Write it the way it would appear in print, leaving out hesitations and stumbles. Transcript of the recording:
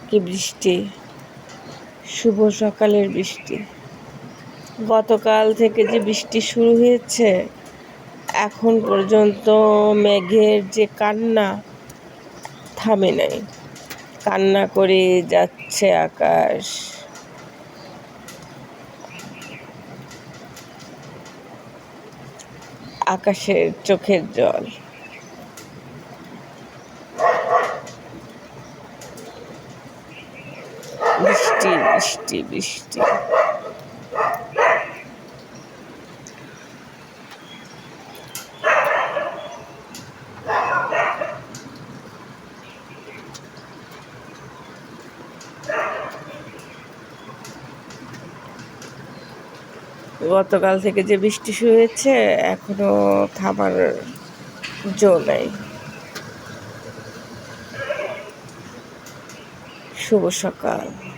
কি বৃষ্টি! শুভ সকালের বৃষ্টি। গতকাল থেকে যে বৃষ্টি শুরু হয়েছে, এখন পর্যন্ত মেঘের যে কান্না থামে নাই। কান্না করে যাচ্ছে আকাশ। আকাশের চোখের জল। বৃষ্টি বৃষ্টি বৃষ্টি। গতকাল থেকে যে বৃষ্টি শুরু হয়েছে, এখনো থামার জো নাই। শুভ সকাল।